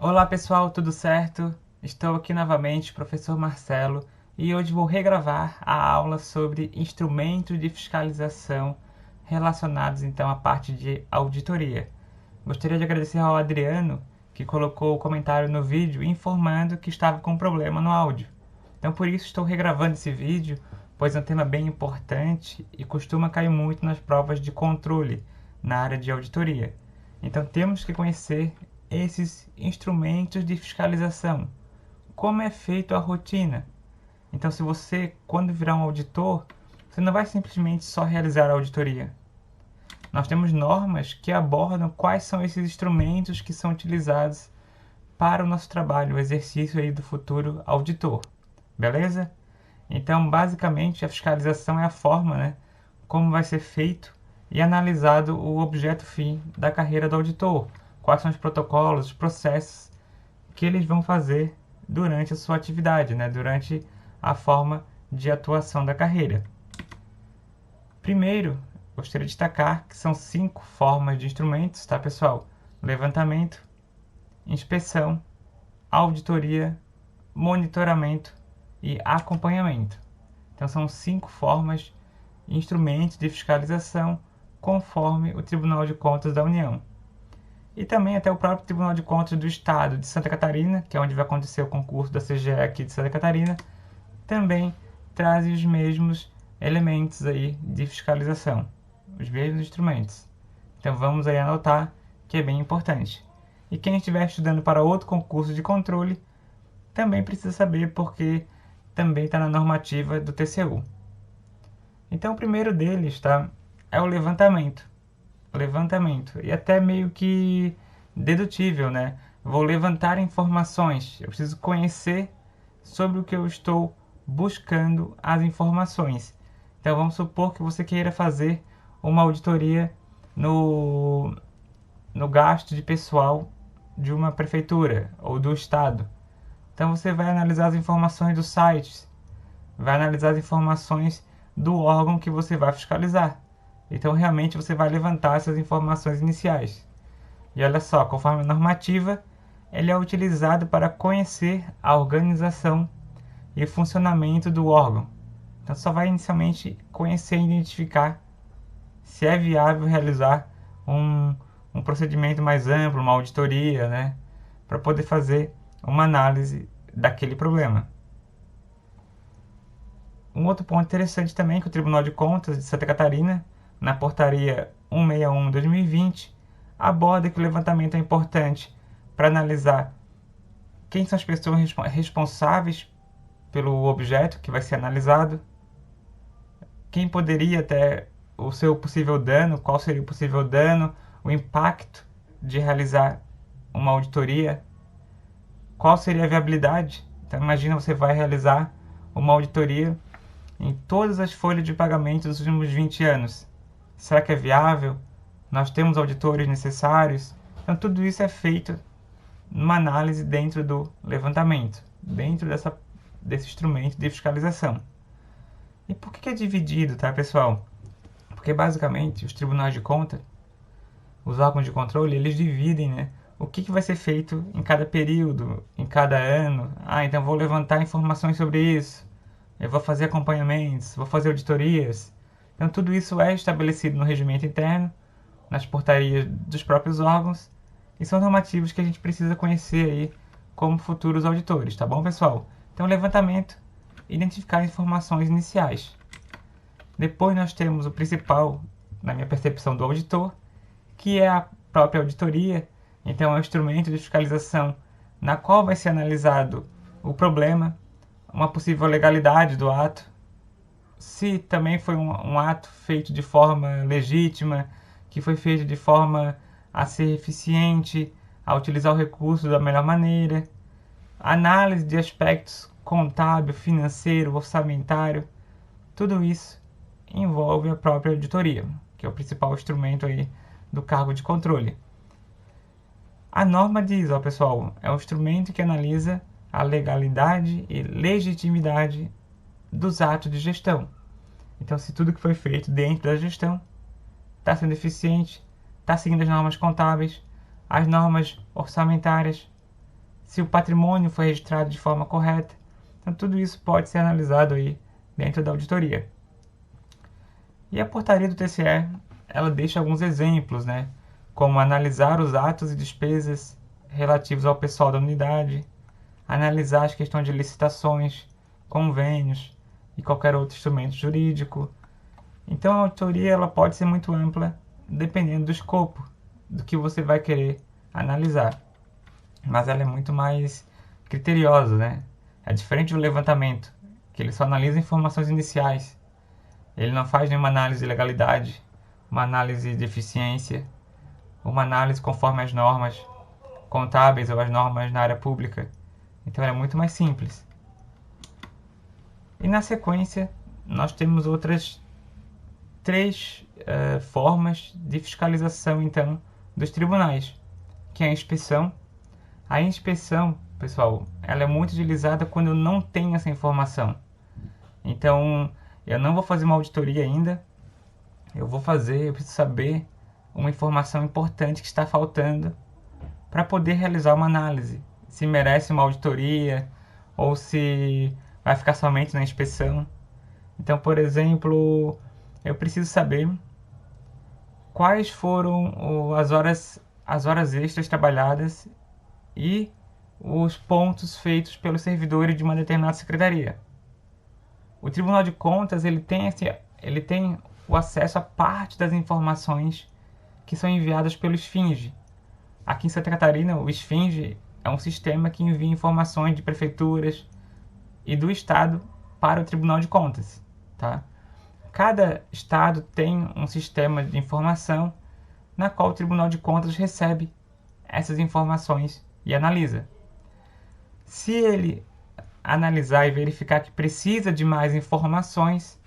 Olá pessoal, tudo certo? Estou aqui novamente, professor Marcelo, e hoje vou regravar a aula sobre instrumentos de fiscalização relacionados então à parte de auditoria. Gostaria de agradecer ao Adriano, que colocou o comentário no vídeo informando que estava com problema no áudio. Então por isso estou regravando esse vídeo, pois é um tema bem importante e costuma cair muito nas provas de controle na área de auditoria. Então temos que conhecer esses instrumentos de fiscalização. Como é feita a rotina? Então, se você, quando virar um auditor, você não vai simplesmente só realizar a auditoria. Nós temos normas que abordam quais são esses instrumentos que são utilizados para o nosso trabalho, o exercício aí do futuro auditor. Beleza? Então, basicamente, a fiscalização é a forma, né, como vai ser feito e analisado o objeto fim da carreira do auditor. Quais são os protocolos, os processos que eles vão fazer durante a sua atividade, né, durante a forma de atuação da carreira. Primeiro, gostaria de destacar que são 5 formas de instrumentos, tá, pessoal? Levantamento, inspeção, auditoria, monitoramento e acompanhamento. Então são 5 formas e instrumentos de fiscalização conforme o Tribunal de Contas da União. E também até o próprio Tribunal de Contas do Estado de Santa Catarina, que é onde vai acontecer o concurso da CGE aqui de Santa Catarina, também traz os mesmos elementos aí de fiscalização, os mesmos instrumentos. Então vamos aí anotar que é bem importante. E quem estiver estudando para outro concurso de controle também precisa saber, porque também está na normativa do TCU. Então o primeiro deles, tá, é o levantamento. E até meio que dedutível, né? Vou levantar informações. Eu preciso conhecer sobre o que eu estou buscando as informações. Então vamos supor que você queira fazer uma auditoria no gasto de pessoal de uma prefeitura ou do estado. Então você vai analisar as informações dos sites, vai analisar as informações do órgão que você vai fiscalizar. Então realmente você vai levantar essas informações iniciais. E olha só, conforme a normativa, ele é utilizado para conhecer a organização e o funcionamento do órgão. Então só vai inicialmente conhecer e identificar se é viável realizar um procedimento mais amplo, uma auditoria, né, para poder fazer uma análise daquele problema. Um outro ponto interessante também é que o Tribunal de Contas de Santa Catarina, na portaria 161/2020, aborda que o levantamento é importante para analisar quem são as pessoas responsáveis pelo objeto que vai ser analisado, quem poderia ter o seu possível dano, qual seria o possível dano, o impacto de realizar uma auditoria, qual seria a viabilidade. Então imagina, você vai realizar uma auditoria em todas as folhas de pagamento dos últimos 20 anos. Será que é viável? Nós temos auditores necessários? Então tudo isso é feito numa análise dentro do levantamento, dentro desse instrumento de fiscalização. E por que é dividido, tá, pessoal? Porque basicamente os tribunais de conta, os órgãos de controle, eles dividem, né, o que vai ser feito em cada período, em cada ano. Então vou levantar informações sobre isso, eu vou fazer acompanhamentos, vou fazer auditorias. Então tudo isso é estabelecido no regimento interno, nas portarias dos próprios órgãos, e são normativos que a gente precisa conhecer aí como futuros auditores, tá bom, pessoal? Então levantamento, identificar informações iniciais. Depois nós temos o principal, na minha percepção, do auditor, que é a própria auditoria. Então é um instrumento de fiscalização na qual vai ser analisado o problema, uma possível legalidade do ato, se também foi um ato feito de forma legítima, que foi feito de forma a ser eficiente, a utilizar o recurso da melhor maneira, análise de aspectos contábil, financeiro, orçamentário. Tudo isso envolve a própria auditoria, que é o principal instrumento aí do cargo de controle. A norma diz, ó, pessoal, é um instrumento que analisa a legalidade e legitimidade dos atos de gestão. Então, se tudo que foi feito dentro da gestão está sendo eficiente, está seguindo as normas contábeis, as normas orçamentárias, se o patrimônio foi registrado de forma correta. Então tudo isso pode ser analisado aí dentro da auditoria. E a portaria do TCE, ela deixa alguns exemplos, né? Como analisar os atos e despesas relativos ao pessoal da unidade, analisar as questões de licitações, convênios e qualquer outro instrumento jurídico. Então a auditoria ela pode ser muito ampla, dependendo do escopo, do que você vai querer analisar. Mas ela é muito mais criteriosa, né? É diferente do levantamento, que ele só analisa informações iniciais. Ele não faz nenhuma análise de legalidade, uma análise de eficiência, uma análise conforme as normas contábeis ou as normas na área pública. Então é muito mais simples. E na sequência, nós temos outras três formas de fiscalização, então, dos tribunais, que é a inspeção. A inspeção, pessoal, ela é muito utilizada quando eu não tenho essa informação. Então, eu não vou fazer uma auditoria ainda, eu preciso saber uma informação importante que está faltando para poder realizar uma análise. Se merece uma auditoria ou se vai ficar somente na inspeção. Então, por exemplo, eu preciso saber quais foram as horas extras trabalhadas e os pontos feitos pelos servidores de uma determinada secretaria. O Tribunal de Contas ele tem o acesso a parte das informações que são enviadas pelo SFINGE. Aqui em Santa Catarina, o SFINGE é um sistema que envia informações de prefeituras e do Estado para o Tribunal de Contas. Tá? Cada Estado tem um sistema de informação na qual o Tribunal de Contas recebe essas informações e analisa. Se ele analisar e verificar que precisa de mais informações,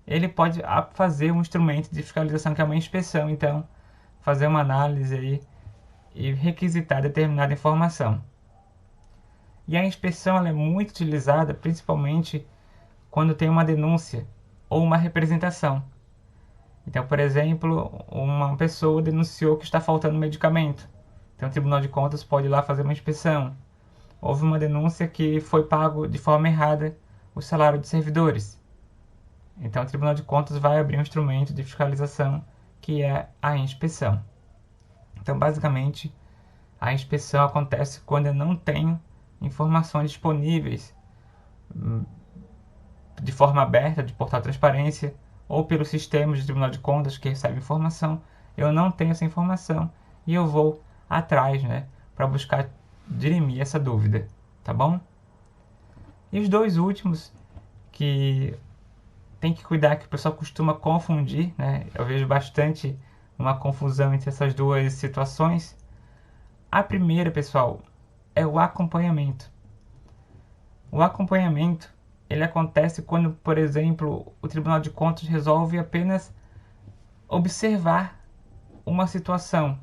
ele pode fazer um instrumento de fiscalização que é uma inspeção, então fazer uma análise aí e requisitar determinada informação. E a inspeção ela é muito utilizada principalmente quando tem uma denúncia ou uma representação. Então, por exemplo, uma pessoa denunciou que está faltando medicamento. Então o Tribunal de Contas pode ir lá fazer uma inspeção. Houve uma denúncia que foi pago de forma errada o salário de servidores. Então o Tribunal de Contas vai abrir um instrumento de fiscalização que é a inspeção. Então basicamente a inspeção acontece quando eu não tenho informações disponíveis de forma aberta, de portal de transparência, ou pelos sistemas do Tribunal de Contas que recebem informação. Eu não tenho essa informação e eu vou atrás, né, para buscar dirimir essa dúvida, tá bom? E os dois últimos que tem que cuidar, que o pessoal costuma confundir, né? Eu vejo bastante uma confusão entre essas duas situações. A primeira, pessoal, é o acompanhamento. O acompanhamento, ele acontece quando, por exemplo, o Tribunal de Contas resolve apenas observar uma situação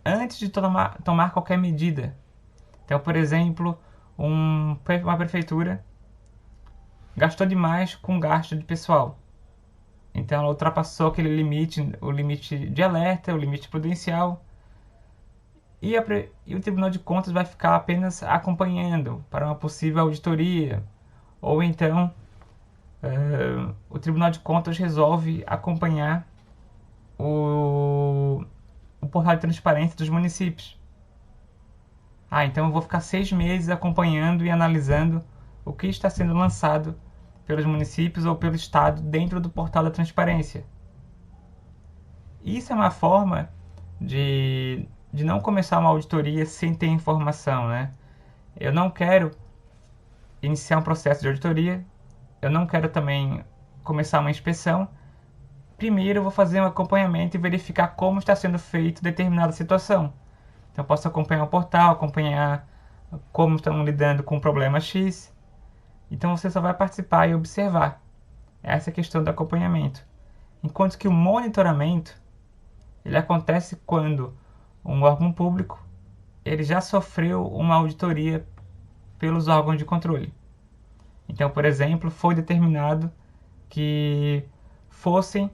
antes de tomar qualquer medida. Então, por exemplo, uma prefeitura gastou demais com gasto de pessoal. Então ela ultrapassou aquele limite, o limite de alerta, o limite prudencial. E o Tribunal de Contas vai ficar apenas acompanhando para uma possível auditoria. Ou então o Tribunal de Contas resolve acompanhar o portal de transparência dos municípios. Então eu vou ficar 6 meses acompanhando e analisando o que está sendo lançado pelos municípios ou pelo Estado dentro do portal da transparência. Isso é uma forma de não começar uma auditoria sem ter informação, né? Eu não quero iniciar um processo de auditoria, eu não quero também começar uma inspeção. Primeiro eu vou fazer um acompanhamento e verificar como está sendo feito determinada situação. Então eu posso acompanhar o portal, acompanhar como estão lidando com o problema X. Então você só vai participar e observar. Essa é a questão do acompanhamento. Enquanto que o monitoramento, ele acontece quando um órgão público ele já sofreu uma auditoria pelos órgãos de controle. Então, por exemplo, foi determinado que fossem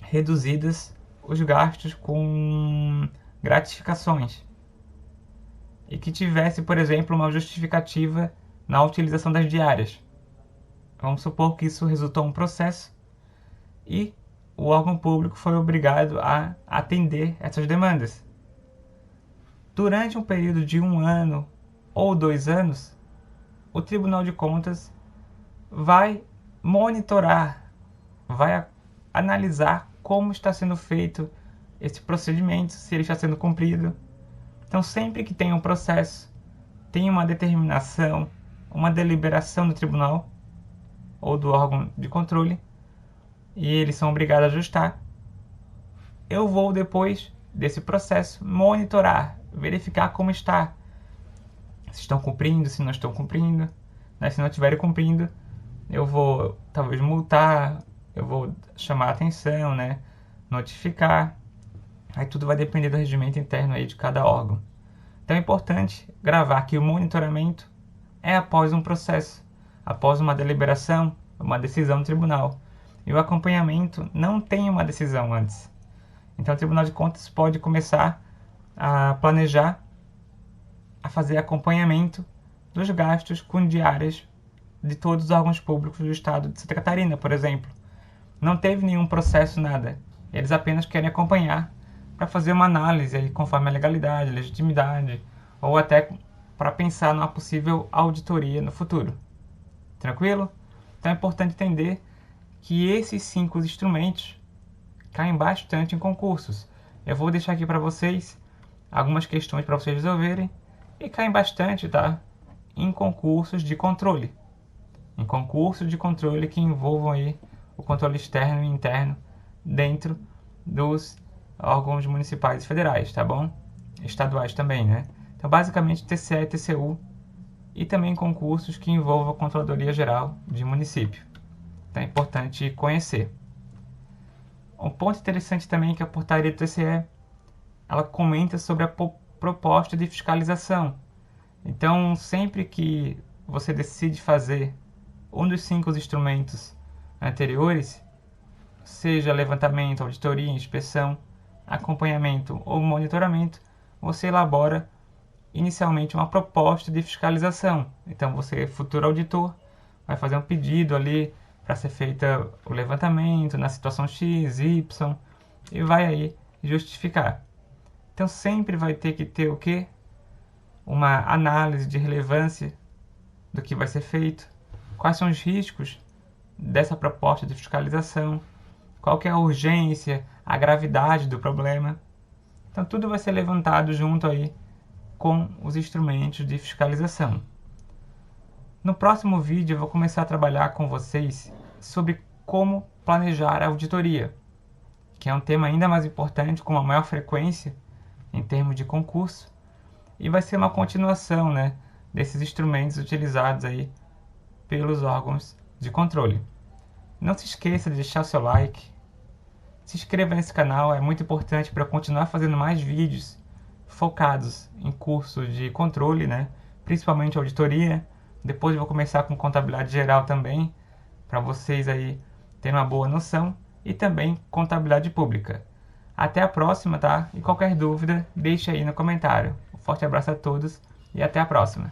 reduzidas os gastos com gratificações. e que tivesse, por exemplo, uma justificativa na utilização das diárias. Vamos supor que isso resultou em um processo e o órgão público foi obrigado a atender essas demandas. Durante um período de 1 ano ou 2 anos, o Tribunal de Contas vai monitorar, vai analisar como está sendo feito esse procedimento, se ele está sendo cumprido. Então, sempre que tem um processo, tem uma determinação, uma deliberação do tribunal ou do órgão de controle, e eles são obrigados a ajustar, eu vou, depois desse processo, monitorar, verificar como está, se estão cumprindo, se não estão cumprindo, né? Se não estiverem cumprindo, eu vou talvez multar, eu vou chamar a atenção, né? Notificar. Aí tudo vai depender do regimento interno aí de cada órgão. Então é importante gravar que o monitoramento é após um processo, após uma deliberação, uma decisão do tribunal. E o acompanhamento não tem uma decisão antes. Então o Tribunal de Contas pode começar a planejar, a fazer acompanhamento dos gastos com diárias de todos os órgãos públicos do estado de Santa Catarina, por exemplo. Não teve nenhum processo, nada. Eles apenas querem acompanhar para fazer uma análise aí, conforme a legalidade, legitimidade, ou até para pensar numa possível auditoria no futuro. Tranquilo? Então é importante entender que esses 5 instrumentos caem bastante em concursos. Eu vou deixar aqui para vocês algumas questões para vocês resolverem e caem bastante, tá? Em concursos de controle. Em concursos de controle que envolvam aí o controle externo e interno dentro dos órgãos municipais e federais, tá bom? Estaduais também, né? Então, basicamente, TCE e TCU e também concursos que envolvam a Controladoria Geral de Município. Então, é importante conhecer. Um ponto interessante também é que a portaria do TCE, ela comenta sobre a proposta de fiscalização. Então, sempre que você decide fazer um dos 5 instrumentos anteriores, seja levantamento, auditoria, inspeção, acompanhamento ou monitoramento, você elabora inicialmente uma proposta de fiscalização. Então, você, futuro auditor, vai fazer um pedido ali para ser feita o levantamento na situação X, Y, e vai aí justificar. Então, sempre vai ter que ter o quê? Uma análise de relevância do que vai ser feito, quais são os riscos dessa proposta de fiscalização, qual que é a urgência, a gravidade do problema. Então tudo vai ser levantado junto aí com os instrumentos de fiscalização. No próximo vídeo eu vou começar a trabalhar com vocês sobre como planejar a auditoria, que é um tema ainda mais importante, com uma maior frequência em termos de concurso, e vai ser uma continuação, né, desses instrumentos utilizados aí pelos órgãos de controle. Não se esqueça de deixar o seu like, se inscreva nesse canal, é muito importante para eu continuar fazendo mais vídeos focados em cursos de controle, né, principalmente auditoria. Depois eu vou começar com contabilidade geral também, para vocês aí terem uma boa noção, e também contabilidade pública. Até a próxima, tá? E qualquer dúvida, deixe aí no comentário. Um forte abraço a todos e até a próxima.